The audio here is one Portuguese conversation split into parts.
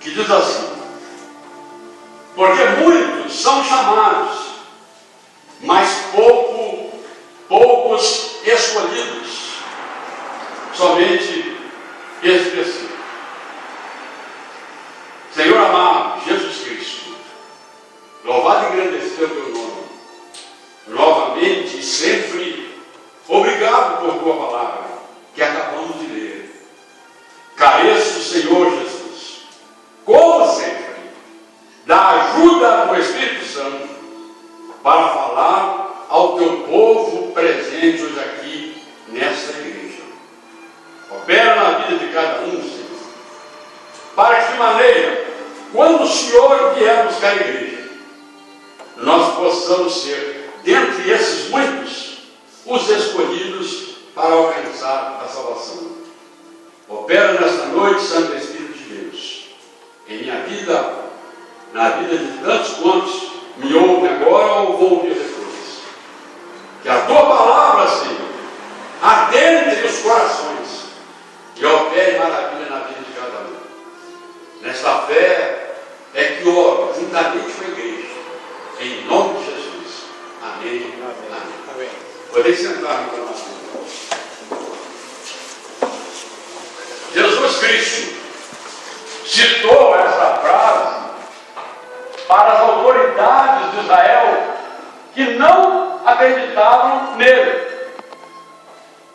que diz assim: porque muitos são chamados, mas poucos escolhidos, somente específicos. Senhor amado, Jesus Cristo, louvado e engrandecido teu nome, novamente e sempre, obrigado por tua palavra, que acabamos de ler. Careço, Senhor Jesus, como sempre, da ajuda do Espírito Santo, para falar ao teu povo presente hoje aqui, nesta igreja. Opera na vida de cada um, Senhor, para que de maneira, quando o Senhor vier buscar a igreja, nós possamos ser, dentre esses muitos, os escolhidos para alcançar a salvação. Opera nesta noite, Santo Espírito de Deus, em minha vida, na vida de tantos quantos me ouvem agora ou vão ouvir depois. Que a tua palavra, Senhor, adentre os corações e opere maravilha na vida de cada um. Nesta fé é que oro juntamente com a igreja, em nome de Jesus. Amém. Amém. Podem sentar no coração. Jesus Cristo citou essa frase para as autoridades de Israel que não acreditavam nele.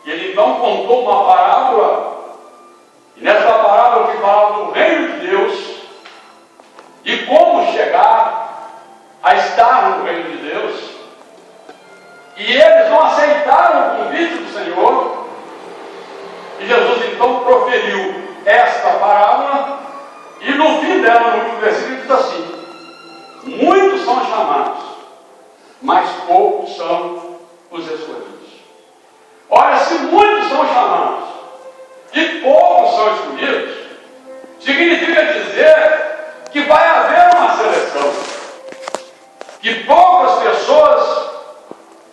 E ele então contou uma parábola, e nessa parábola que falava do reino de Deus e como chegar a estar no reino de Deus. E eles não aceitaram o convite do Senhor. E Jesus então proferiu esta parábola, e no fim dela, no último versículo, diz assim: muitos são chamados, mas poucos são os escolhidos. Ora, se muitos são chamados e poucos são escolhidos, significa dizer que vai haver uma seleção, que poucas pessoas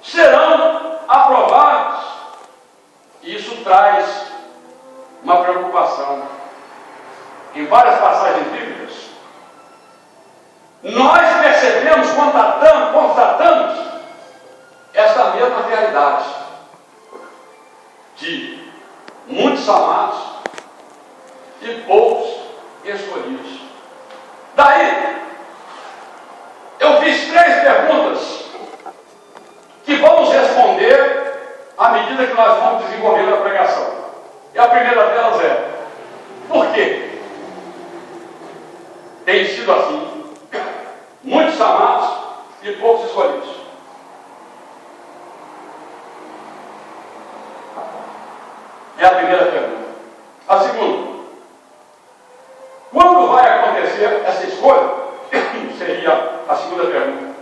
serão aprovadas. E isso traz uma preocupação. Em várias passagens bíblicas, nós percebemos, constatamos essa mesma realidade de muitos amados e poucos escolhidos. Daí, eu fiz 3 perguntas que vamos responder à medida que nós vamos desenvolvendo a pregação. E a primeira delas é: por quê tem sido assim? Muitos amados e poucos escolhidos. É a primeira pergunta. A segunda: quando vai acontecer essa escolha? Seria a segunda pergunta.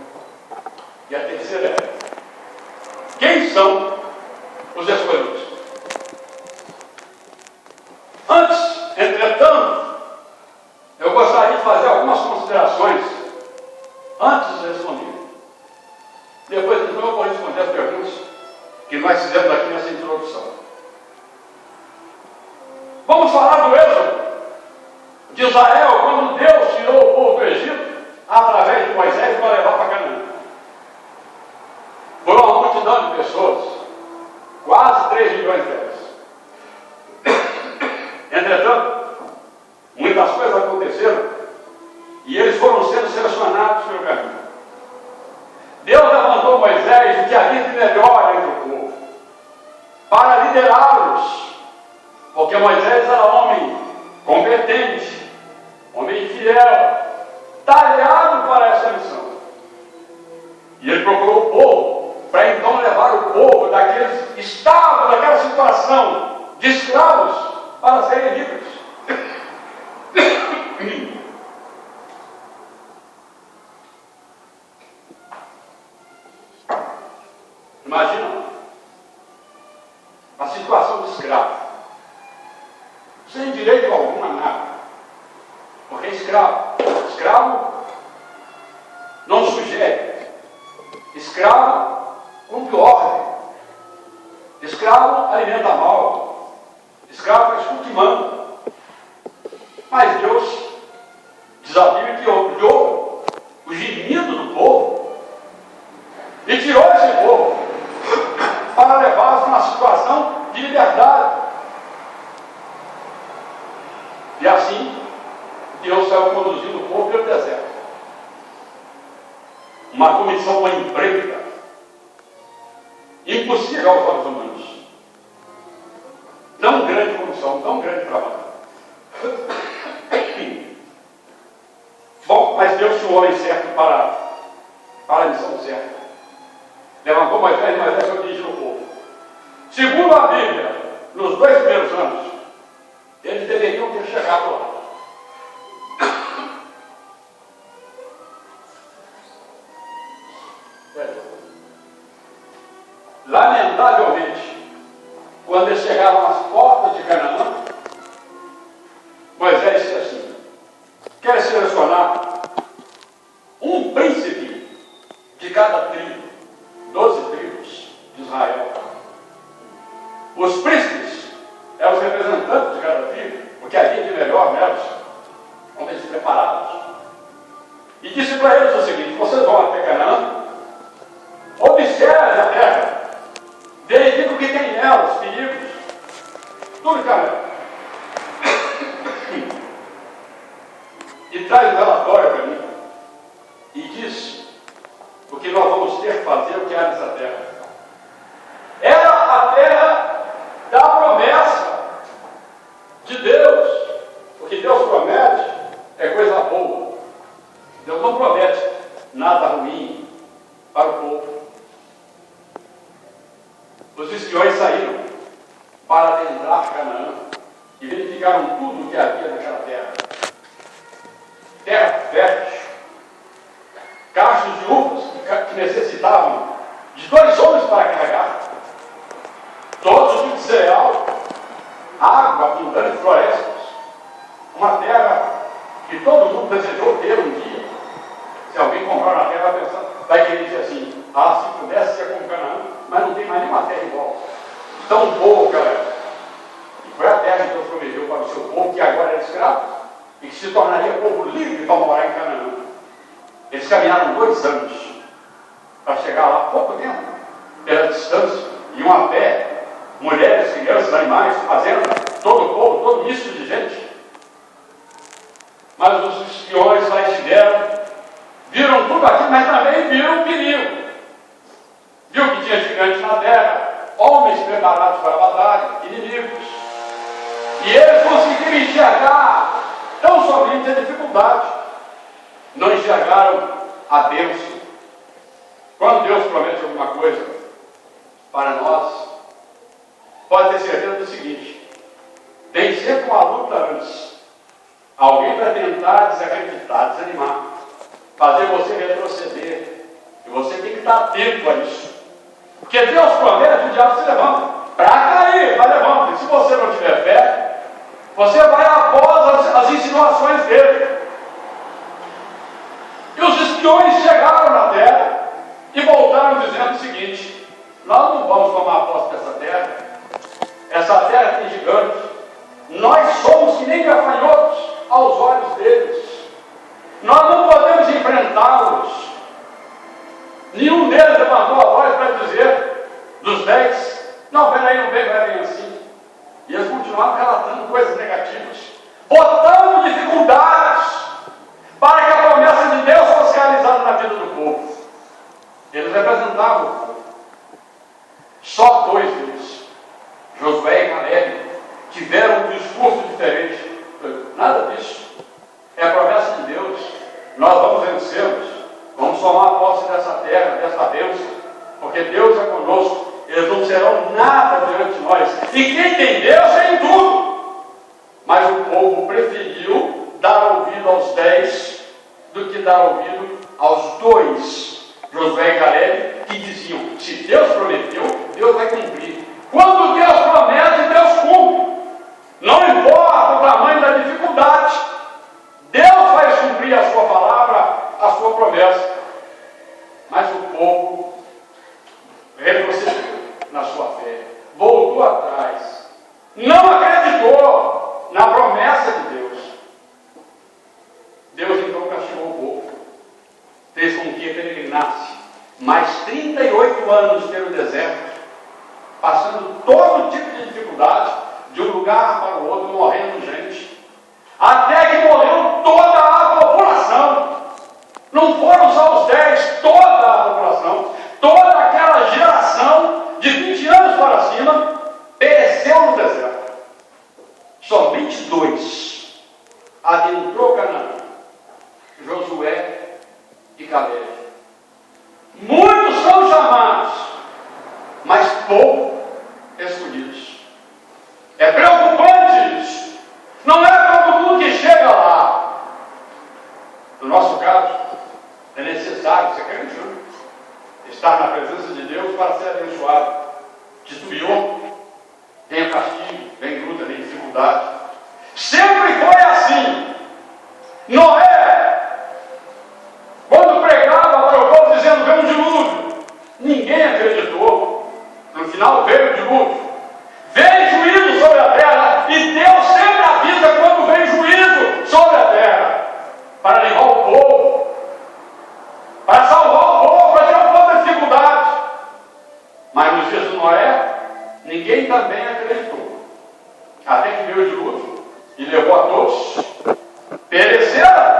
E a terceira é: quem são os escolhidos? Antes, entretanto, eu gostaria de fazer algumas considerações antes de responder. Depois, então, eu vou responder as perguntas que nós fizemos aqui nessa introdução. Vamos falar do êxodo de Israel, quando Deus tirou o povo do Egito através de Moisés para levar para Canaã. Foram uma multidão de pessoas, quase 3 milhões delas. Entretanto, muitas coisas aconteceram e eles foram sendo selecionados pelo caminho. Deus levantou Moisés, o que havia de melhor entre o povo, para liderá-los, porque Moisés era homem competente, homem fiel, talhado para essa missão. E ele procurou o povo, para então levar o povo daqueles estados, daquela situação de escravos, para serem livres. Imagina a situação de escravo, sem direito algum a nada, porque escravo não sujeita, escravo cumpre ordem, escravo alimenta mal, escravo faz tudo que manda. Mas Deus Diz a Bíblia que olhou o gemido do povo e tirou esse povo para levá-los numa situação de liberdade. E assim, Deus saiu conduzindo o povo pelo deserto. Uma comissão, uma empreitada, impossível aos olhos humanos. Tão grande comissão, tão grande trabalho. Bom, mas Deus tinha um homem certo para a missão certa. Levantou Moisés, e Moisés foi dirigir o povo. Segundo a Bíblia, nos 2 primeiros anos, eles deveriam ter chegado lá. Lamentavelmente, quando eles chegaram às portas de Canaã, Moisés disse assim: quer selecionar um príncipe de cada tribo, 12 tribos de Israel. Os príncipes eram os representantes de cada tribo, porque havia de melhor nelas, homens preparados. E disse para eles o seguinte: vocês vão até Canaã, observe a terra, verifique o que tem nela, os perigos, tudo em Canaã. E traz um relatório para mim e diz o que nós vamos ter que fazer, o que há nessa terra. Era a terra da promessa de Deus. O que Deus promete é coisa boa. Deus não promete nada ruim para o povo. Os espiões saíram para adentrar Canaã e verificaram tudo o que havia naquela terra. Terra fértil, cachos de uvas que necessitavam de 2 homens para carregar, todos os de cereal, água abundante, florestas, uma terra que todo mundo desejou ter um dia. Se alguém comprar uma terra, vai querer dizer assim: ah, se pudesse ser como Canaã, mas não tem mais nenhuma terra igual. Tão boa, galera. E foi a terra que Deus prometeu para o seu povo, que agora era escravo, e que se tornaria povo livre para morar em Canaã. Eles caminharam 2 anos para chegar lá, pouco tempo, pela distância, iam a pé, mulheres, crianças, animais, fazendo, todo o povo, todo misto de gente. Mas os espiões lá estiveram, viram tudo aquilo, mas também viram o perigo. Viu que tinha gigantes na terra, homens preparados para a batalha, inimigos. E eles conseguiram enxergar tão somente a dificuldade, não enxergaram a bênção. Quando Deus promete alguma coisa para nós, pode ter certeza do seguinte: tem sempre uma luta antes. Alguém vai tentar desacreditar, desanimar, fazer você retroceder. E você tem que estar atento a isso. Porque Deus promete, o diabo se levanta para cair, vai levando. E se você não tiver fé, você vai após as insinuações dele. E os espiões chegaram na terra e voltaram dizendo o seguinte: nós não vamos tomar posse dessa terra. Essa terra tem gigantes. Nós somos que nem gafanhotos aos olhos deles. Nós não podemos enfrentá-los. Nenhum deles levantou a voz para dizer, dos 10, não, peraí, não vem bem assim. E eles continuaram relatando coisas negativas, botando dificuldades para que a promessa de Deus fosse realizada na vida do povo. Eles representavam o povo. Só 2 deles, Josué e Caleb, tiveram um discurso diferente. Nada disso. É a promessa de Deus. Nós vamos vencê-los. Vamos tomar posse dessa terra, dessa bênção, porque Deus é conosco. Eles não serão nada diante de nós. E quem tem Deus tem tudo. Mas o povo preferiu dar ouvido aos 10 do que dar ouvido aos 2, Josué e Caleb, que diziam: se Deus prometeu, Deus vai cumprir. Quando Deus promete, Deus cumpre. Não importa o tamanho da dificuldade, Deus vai cumprir a sua palavra, a sua promessa. Mas o povo retrocedeu na sua fé, voltou atrás, não acreditou na promessa de Deus. Deus o povo, fez com que peregrinasse mais 38 anos pelo deserto, passando todo tipo de dificuldade, de um lugar para o outro, morrendo gente, até que morreu toda a população. Não foram só os 10, toda a população, toda aquela geração de 20 anos para cima, pereceu no deserto. Somente 2 adentrou Canaã: Josué e Caleb. Muitos são chamados, mas poucos escolhidos. É preocupante isso. Não é todo mundo que chega lá. No nosso caso, é necessário, você acredita, estar na presença de Deus para ser abençoado. Titubeou, vem o castigo, vem luta, vem dificuldade. Sempre foi assim. Noé, quando pregava para o povo dizendo: veio um dilúvio, ninguém acreditou. No final veio o dilúvio, veio juízo sobre a terra, e Deus sempre avisa quando vem juízo sobre a terra, para livrar o povo, para salvar o povo, para tirar o povo da dificuldade. Mas nos dias de Noé, ninguém também acreditou, até que veio o dilúvio e levou a todos. Pereceram.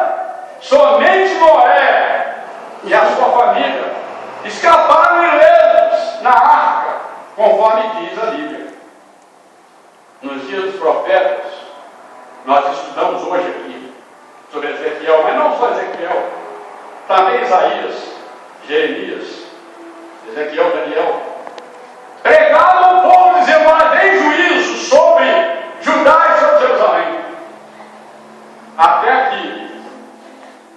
Somente Noé e a sua família escaparam ilesos na arca, conforme diz a Bíblia. Nos dias dos profetas, nós estudamos hoje aqui sobre Ezequiel, mas não só Ezequiel, também Isaías, Jeremias, Ezequiel, Daniel, pregavam o povo dizendo: olha, vem juízo sobre Judá e sobre Jerusalém. Até que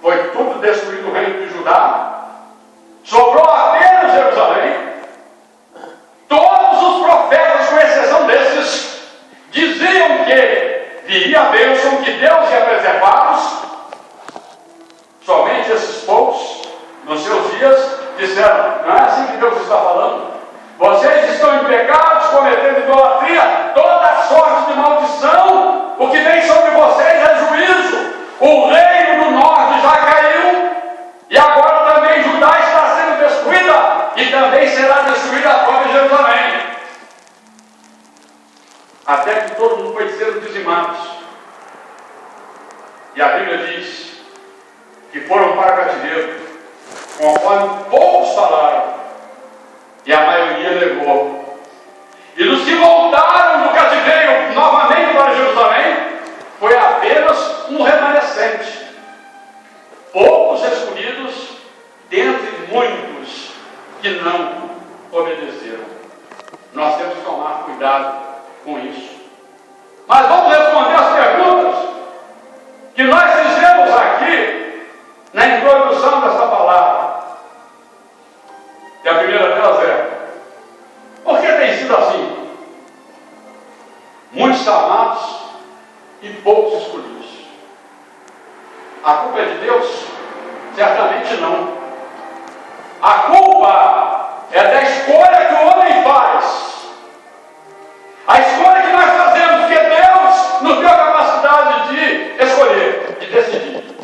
foi tudo destruído o reino de Judá, sobrou apenas Jerusalém. Todos os profetas, com exceção desses, diziam que viria a bênção, que Deus ia preservá-los. Somente esses poucos, nos seus dias, disseram: não é assim que Deus está falando. Vocês estão em pecados, cometendo idolatria, toda sorte de maldição. O que vem sobre vocês é juízo. O reino do norte já caiu, e agora também Judá está sendo destruída, e também será destruída a própria Jerusalém. Até que todo mundo foi sendo dizimados. E a Bíblia diz que foram para o cativeiro, conforme poucos falaram, e a maioria levou. E dos que voltaram do cativeiro novamente para Jerusalém, foi apenas um remanescente. Poucos escolhidos, dentre muitos que não obedeceram. Nós temos que tomar cuidado com isso. Mas vamos responder as perguntas que nós fizemos aqui na introdução dessa palavra. E a primeira delas é: por que tem sido assim? Muitos chamados e poucos escolhidos. A culpa é de Deus? Certamente não. A culpa é da escolha que o homem faz. A escolha que nós fazemos, porque Deus nos deu a capacidade de escolher, de decidir.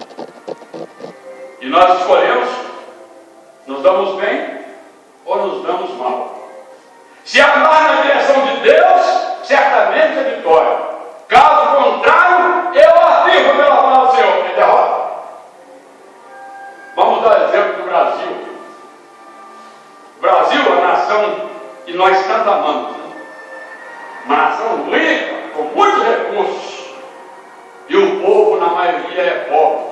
E nós escolhemos, nos damos bem ou nos damos mal. Se andar na direção de Deus, certamente é vitória. Caso contrário, eu afirmo pela palavra do Senhor, é derrota. Vamos dar exemplo do Brasil. O Brasil é a nação que nós tanto amamos, né? Uma nação rica, com muitos recursos, e o povo, na maioria, é pobre,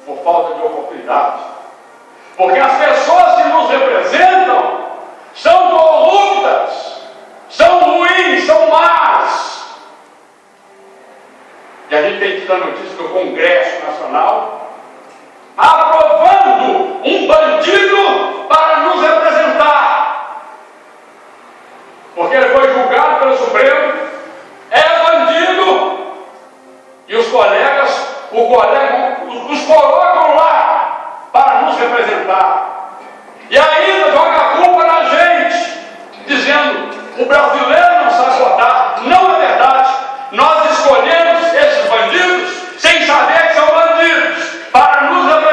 por falta de oportunidade. Porque as pessoas que nos representam são corruptas, são ruins, são más. E a gente tem tido a notícia do Congresso Nacional aprovando um bandido para nos representar. Porque ele foi julgado pelo Supremo, é bandido, e os colegas os colocam lá para nos representar. E ainda joga a culpa na gente, dizendo: o brasileiro não sabe votar. Não é verdade. Nós escolhemos esses bandidos sem saber que são bandidos, para nos representar.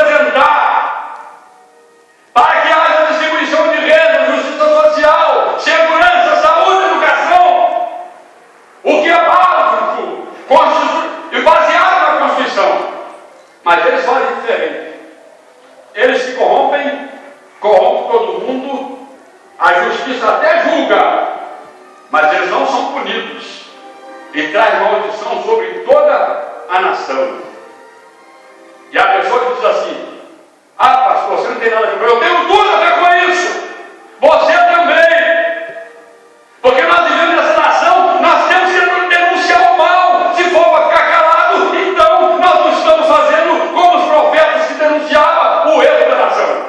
Mas eles fazem diferente. Eles se corrompem todo mundo, a justiça até julga, mas eles não são punidos. E traz maldição sobre toda a nação. E a pessoa que diz assim: ah, pastor, você não tem nada a ver com isso. Eu tenho tudo a ver com isso. Você também. Porque nós vivemos nessa nação, nós temos que denunciar o mal. Se for para ficar calado, então nós não estamos fazendo como os profetas que denunciavam o erro da nação.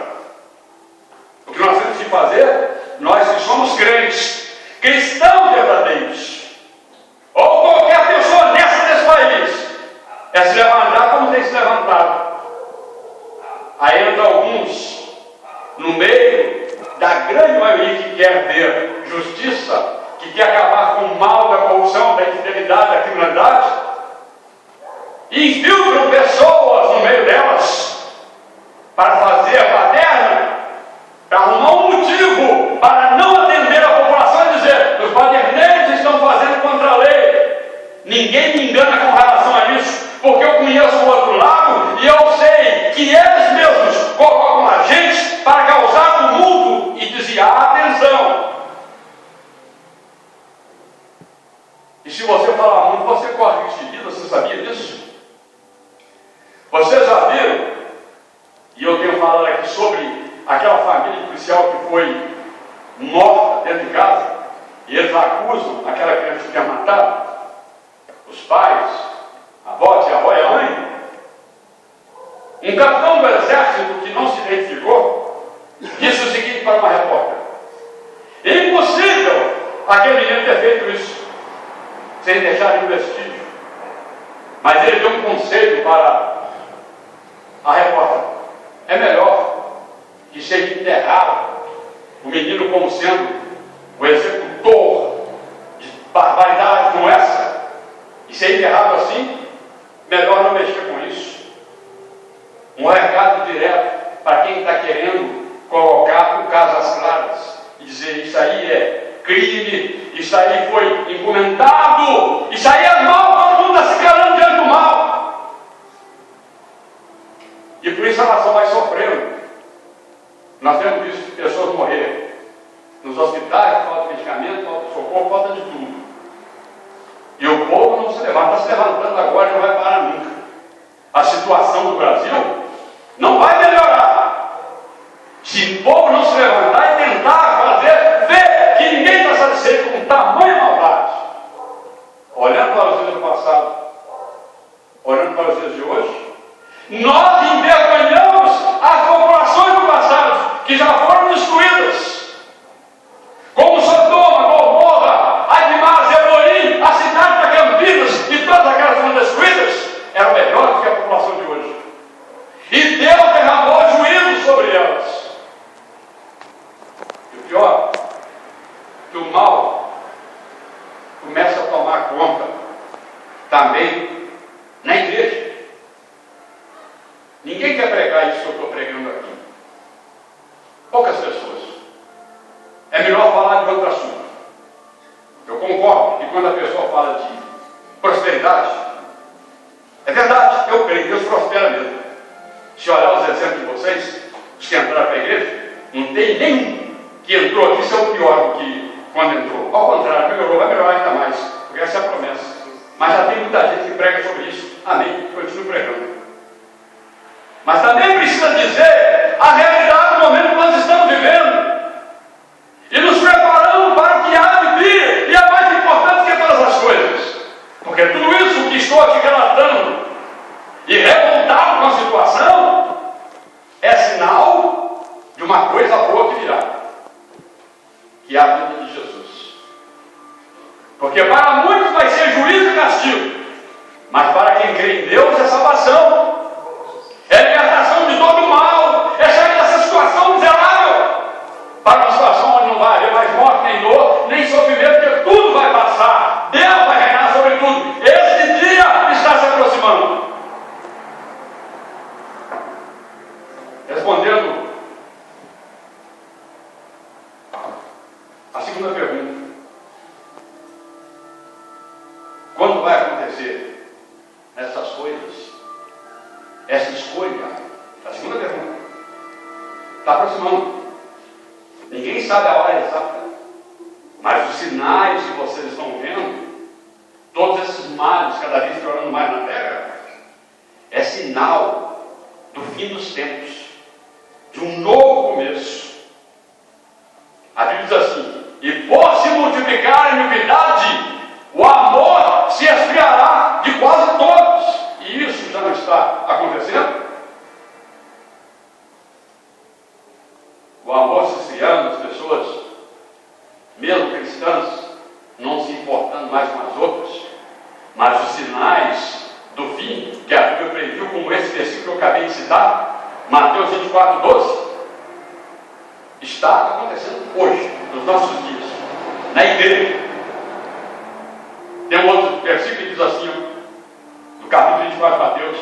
O que nós temos que fazer, nós que somos crentes, cristãos verdadeiros, ou qualquer pessoa honesta desse país, é se levantar como tem se levantado. Aí entra alguns no meio da grande maioria que quer ver justiça, que quer acabar com o mal da corrupção, da infidelidade, da criminalidade, e infiltram pessoas no meio delas para fazer a baderna, para arrumar um motivo para não atender a população e dizer: os baderneiros estão fazendo contra a lei. Ninguém me engana com relação a isso, porque eu conheço o outro lado e eu sei que eles mesmos colocam a gente para causar tumulto e desviar a atenção. E se você falar muito, você corre risco de vida. Você sabia disso? Vocês já viram, e eu tenho falado aqui sobre aquela família policial que foi morta dentro de casa, e eles acusam aquela criança que tinha matado, os pais, a avó, a avó e a mãe. Um capitão do exército que não se identificou disse o seguinte para uma repórter: é impossível aquele menino ter feito isso sem deixar nenhum vestígio. Mas ele deu um conselho para a repórter: é melhor que seja enterrado o menino como sendo o executor de barbaridade como essa, e ser enterrado assim, melhor não mexer com isso. Um recado direto para quem está querendo colocar o caso às claras e dizer: isso aí é crime, isso aí foi encomendado, isso aí é mal, todo mundo está se calando diante do mal. E por isso a nação vai sofrendo. Nós temos visto pessoas morrer nos hospitais, falta de medicamento, falta de socorro, falta de tudo. E o povo não se levanta, está se levantando agora e não vai parar nunca. A situação do Brasil não vai melhorar se o povo não se levantar e tentar fazer, ver que ninguém está satisfeito com tamanha maldade. Olhando para os dias do passado, olhando para os dias de hoje, nós envergonhamos as populações do passado que já foram destruídas, como Sodoma, Gomorra, Admaz, Elohim, a cidade da Campinas e todas aquelas que foram destruídas, eram melhores do que a população de hoje. E Deus derramou juízo sobre elas. E o pior, que o mal começa a tomar conta também na igreja. Ninguém quer pregar isso que eu estou pregando aqui. Poucas pessoas. É melhor falar de outro assunto. Eu concordo que quando a pessoa fala de prosperidade, é verdade, eu creio que Deus prospera mesmo. Se olhar os exemplos de vocês, os que entraram para a igreja, não tem nenhum que entrou aqui ser o pior do que quando entrou. Ao contrário, melhorou, vai melhorar ainda mais, porque essa é a promessa. Mas já tem muita gente que prega sobre isso. Amém? Continue pregando. Mas também precisa dizer a realidade do momento que nós estamos vivendo. E nos preparando para o que há de vir. E é mais importante que todas as coisas. Porque tudo isso que estou aqui relatando e revoltado com a situação é sinal de uma coisa boa que virá. Que é a vinda de Jesus. Porque para muitos vai ser juízo e castigo. Mas para quem crê em Deus é salvação. É libertação de todo o mal. É sair dessa situação miserável para uma situação onde não vai haver mais morte, nem dor, nem sofrimento, porque tudo vai passar. Deus vai reinar sobre tudo. Esse dia está se aproximando. Respondendo a segunda pergunta: quando vai acontecer essas coisas? essa escolha? A segunda pergunta. Está aproximando. Ninguém sabe a hora exata. Mas os sinais que vocês estão vendo, todos esses males cada vez piorando mais na terra, é sinal do fim dos tempos, de um novo começo. A Bíblia diz assim: e por se multiplicar a iniquidade, o amor se esfriará de quase todos. E isso já não está acontecendo? O amor se esfriando, as pessoas, mesmo cristãs, não se importando mais com as outras, mas os sinais do fim, que a Bíblia previu, como esse versículo que eu acabei de citar, Mateus 24, 12, está acontecendo hoje, nos nossos dias, na igreja. Tem um outro versículo que diz assim, no capítulo 24 de Mateus,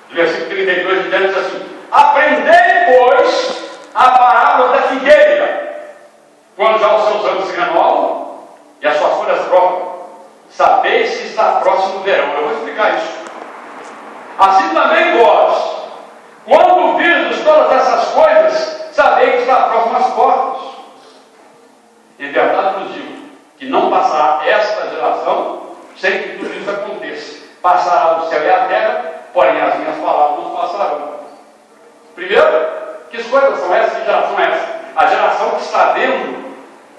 no versículo 32, diz assim: aprendei, pois, a parábola da figueira, quando já os seus anos se renovam e as suas folhas brocam, sabeis que está próximo o verão. Eu vou explicar isso. Assim também vós, quando virdes todas essas coisas, sabeis que está próximo às portas. Em verdade vos digo que não passará esta geração sem que tudo isso aconteça. Passará o céu e a terra, porém as minhas palavras não passarão. Primeiro, que coisas são essas? Que geração é essa? A geração que está vendo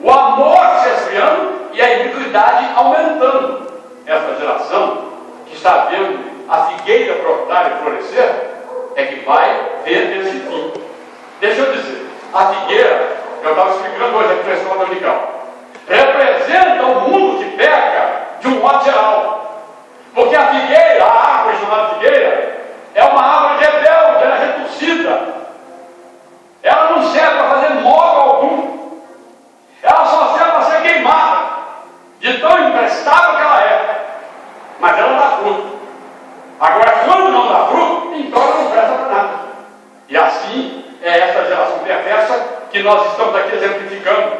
o amor se esfriando e a iniquidade aumentando. Essa geração que está vendo a figueira brotar e florescer é que vai ver esse fim. Deixa eu dizer, a figueira, eu estava explicando hoje aqui na escola dominical, representa o mundo que peca de um modo geral. Porque a figueira, a árvore chamada figueira, é uma árvore rebelde, ela é retorcida. Ela não serve para fazer modo algum. Ela só serve para ser queimada, de tão imprestável que ela é. Mas ela dá fruto. Agora, quando não dá fruto, então ela não presta para nada. E assim é essa geração perversa que nós estamos aqui exemplificando.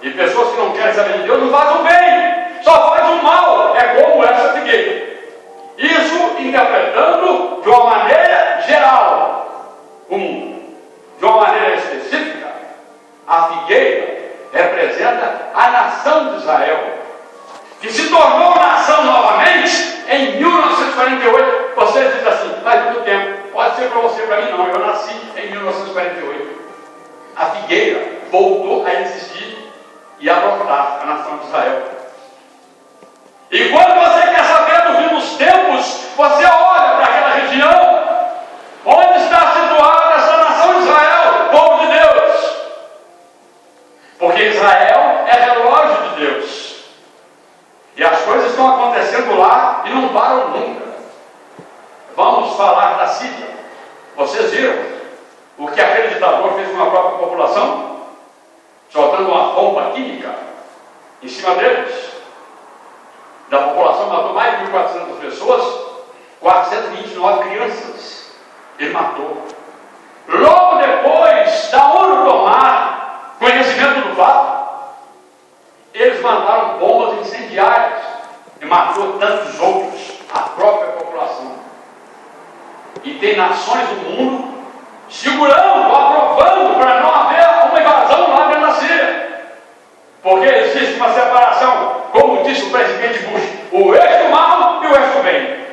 E pessoas que não querem saber de Deus não fazem o bem, só fazem o mal. É como essa figueira. Isso interpretando de uma maneira geral o mundo. De uma maneira específica, a figueira representa a nação de Israel, que se tornou nação novamente em 1948. Você diz assim, faz muito tempo. Pode ser para você, para mim não. Eu nasci em 1948. A figueira voltou a existir e a brotar a nação de Israel. E quando você quer saber do fim dos tempos, você olha para aquela região onde está situada essa nação de Israel, povo de Deus. Porque Israel é relógio de Deus. E as coisas estão acontecendo lá e não param nunca. Vamos falar da Síria. Vocês viram o que aquele ditador fez com a própria população? Soltando uma bomba química em cima deles. Da população matou mais de 1.400 pessoas, 429 crianças. Ele matou. Logo depois da ONU tomar conhecimento do fato, eles mandaram bombas incendiárias e matou tantos outros, a própria população. E tem nações do mundo segurando, aprovando para não haver uma invasão lá dentro da Síria. Porque existe uma separação, como disse o presidente Bush, o eixo mal e o eixo bem.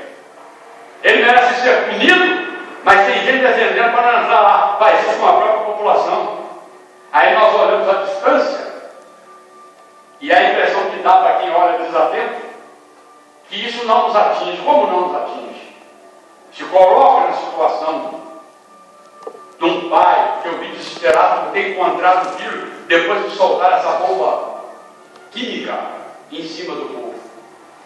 Ele merece ser punido, mas tem gente defendendo para não entrar lá. Faz isso com a própria população. Aí nós olhamos a distância e a impressão que dá para quem olha desatento, que isso não nos atinge. Como não nos atinge? Se coloca na situação de um pai que eu vi desesperado por ter encontrado o filho depois de soltar essa bomba química em cima do povo.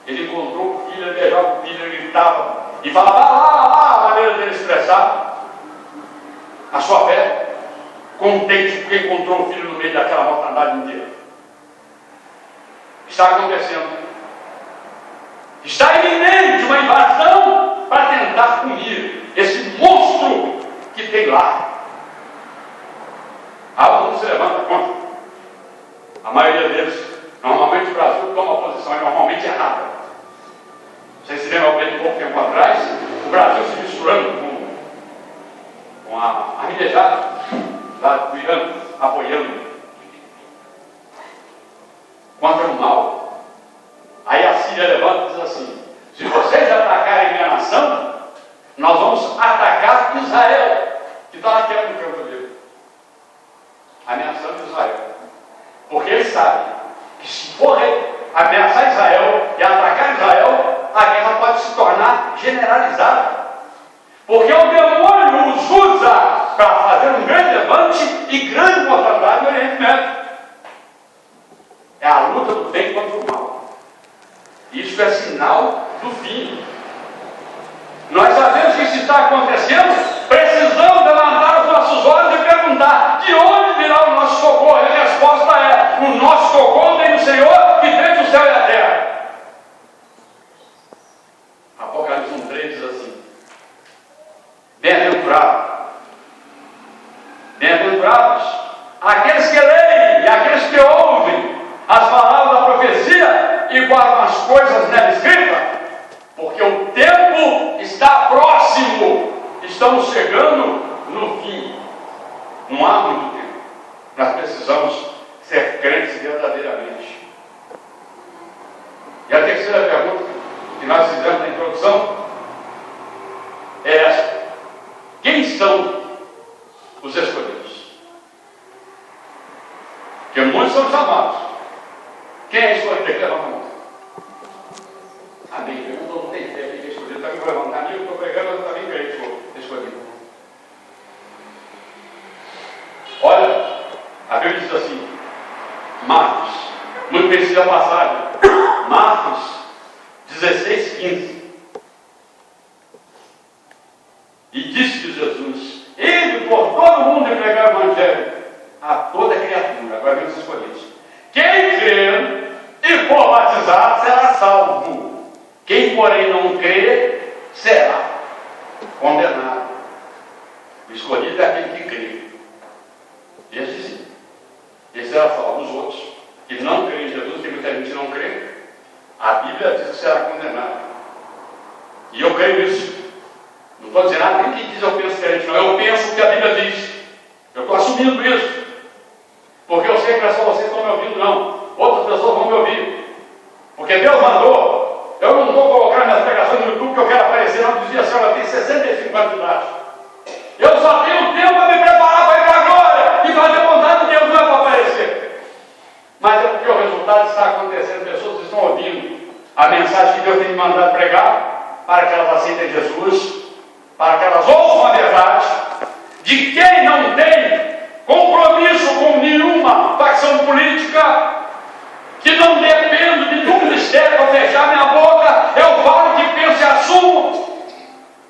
Ele encontrou o filho, ele beijava o filho, ele gritava e falava lá, a maneira dele expressar a sua fé, contente porque encontrou o filho no meio daquela mortandade inteira. Está acontecendo. Está iminente uma invasão para tentar punir esse monstro que tem lá. Alguns se levanta contra. A maioria deles, normalmente o Brasil toma uma posição normalmente errada. Vocês se lembram bem de pouco tempo atrás, o Brasil se misturando viajado lá do Irã, apoiando contra o mal. Aí a Síria levanta e diz assim: se vocês atacarem minha nação, nós vamos atacar Israel, que está aqui no campo dele. Ameaçando Israel. Porque eles sabem que se for ameaçar Israel e atacar Israel, a guerra pode se tornar generalizada. Porque o demônio os usa para fazer um grande levante e grande mortalidade no Oriente Médio. É a luta do bem contra o mal. Isso é sinal do fim. Nós sabemos que isso está acontecendo, precisamos levantar os nossos olhos e perguntar: de onde virá o nosso socorro? E a resposta é: o nosso socorro vem do Senhor que fez o céu e a terra. Apocalipse 1:3 diz assim: bem-aventurados aqueles que leem e aqueles que ouvem as palavras da profecia e guardam as coisas nela escritas, porque o tempo está próximo. Estamos chegando no fim. Não há muito tempo. Nós precisamos ser crentes verdadeiramente. E a terceira pergunta que nós fizemos na introdução é esta: quem são os escolhidos? Porque muitos são chamados. Quem é escolhido? Levanta a mão. Amém. Eu não tenho ideia de quem é escolhido. Também vou levantar a minha, eu estou pregando, eu também creio que sou escolhido. Olha, a Bíblia diz assim, Marcos, muito conhecida a passagem, Marcos 16:15. E disse Jesus: indo por todo mundo e pregar o Evangelho a toda criatura. Agora vem os escolhidos. Quem crer e for batizado será salvo. Quem, porém, não crer será condenado. O escolhido é aquele que crê. Esse sim. Esse será salvo. Os outros que não creem em Jesus, tem muita gente que não crê, a Bíblia diz que será condenado. E eu creio nisso. Não estou dizendo nada, nem quem diz eu penso diferente, não. Eu penso o que a Bíblia diz. Eu estou assumindo isso. Porque eu sei que não é só vocês que estão me ouvindo, não. Outras pessoas vão me ouvir. Porque Deus mandou. Eu não vou colocar minhas pregações no YouTube porque eu quero aparecer. Não dizia, a senhora tem 65 anos de idade. Eu só tenho tempo para me preparar para ir para a glória e fazer a vontade de Deus, não é para aparecer. Mas é porque o resultado está acontecendo. Pessoas estão ouvindo a mensagem que Deus tem me mandado pregar, para que elas aceitem Jesus, para que elas ouçam a verdade, de quem não tem compromisso com nenhuma facção política, que não dependo de nenhum mistério para fechar minha boca, eu falo o que penso e assumo,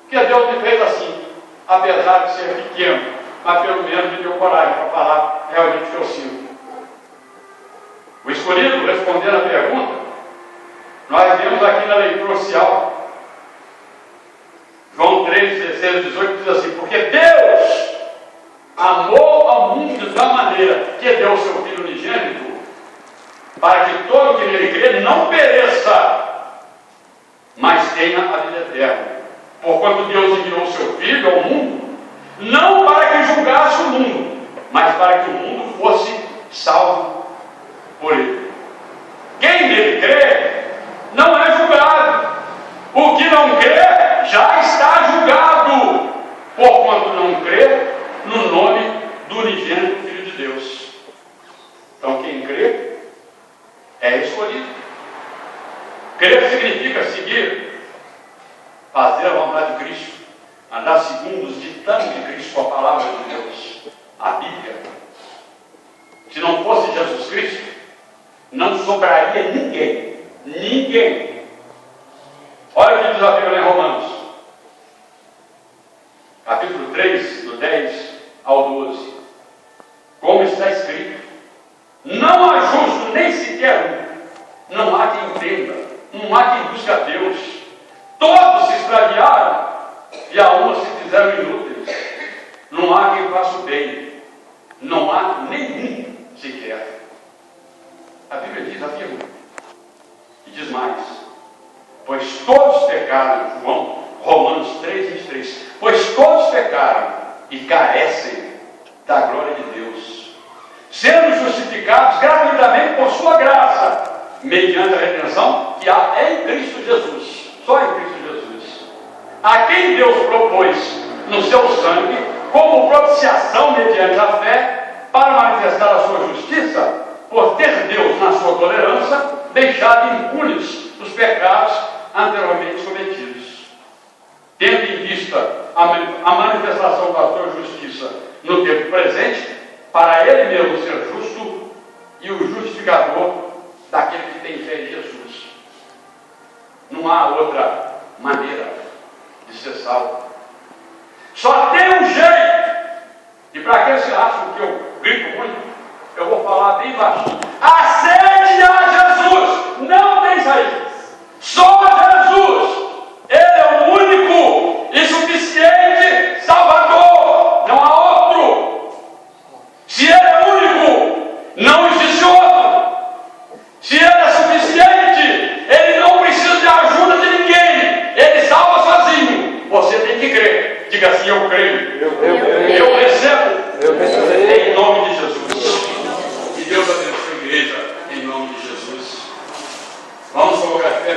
que Deus me fez assim, apesar de ser pequeno, mas pelo menos me deu coragem para falar realmente o que eu sinto. O escolhido, respondendo a pergunta, nós vemos aqui na leitura oficial, João 3, 16, 18, diz assim: porque Deus amou ao mundo de tal maneira que deu o seu Filho unigênito, para que todo que nele crê não pereça, mas tenha a vida eterna. Porquanto Deus enviou o seu Filho ao mundo, não para que julgasse o mundo, mas para que o mundo fosse salvo por ele. Quem nele crê não é julgado. O que não crê já está julgado, porquanto não crê no nome do unigênito Filho de Deus. Então quem crê é escolhido. Crer significa seguir, fazer a vontade de Cristo, andar segundo os ditames de Cristo, a palavra de Deus, a Bíblia. Se não fosse Jesus Cristo, não sobraria ninguém. Ninguém. Olha o que diz a Bíblia em Romanos, capítulo 3, do 10 ao 12. Como está escrito: não há justo nem sequer um, não há quem entenda, não há quem busque a Deus. Todos se extraviaram e a uma se fizeram inúteis. Não há quem faça o bem, não há nenhum sequer. A Bíblia diz, afirma, e diz mais: pois todos pecaram, João, Romanos 3, 23, pois todos pecaram e carecem da glória de Deus, sendo justificados gratuitamente por sua graça, mediante a redenção que há em Cristo Jesus, só em Cristo Jesus, a quem Deus propôs no seu sangue, como propiciação mediante a fé, para manifestar a sua justiça, por ter Deus, na sua tolerância, deixado impunes os pecados anteriormente cometidos. Tendo em vista a manifestação da sua justiça no tempo presente, para ele mesmo ser justo e o justificador daquele que tem fé em Jesus. Não há outra maneira de ser salvo. Só tem um jeito. E para aqueles que acham que eu grito muito, eu vou falar bem baixinho. Acede a Jesus. Não tem saída. Só Jesus. Ele é o único e suficiente Salvador. Não há outro. Se Ele é único, não existe outro. Se Ele é suficiente, Ele não precisa de ajuda de ninguém. Ele salva sozinho. Você tem que crer. Diga assim: eu creio. Eu recebo. Em nome de Jesus.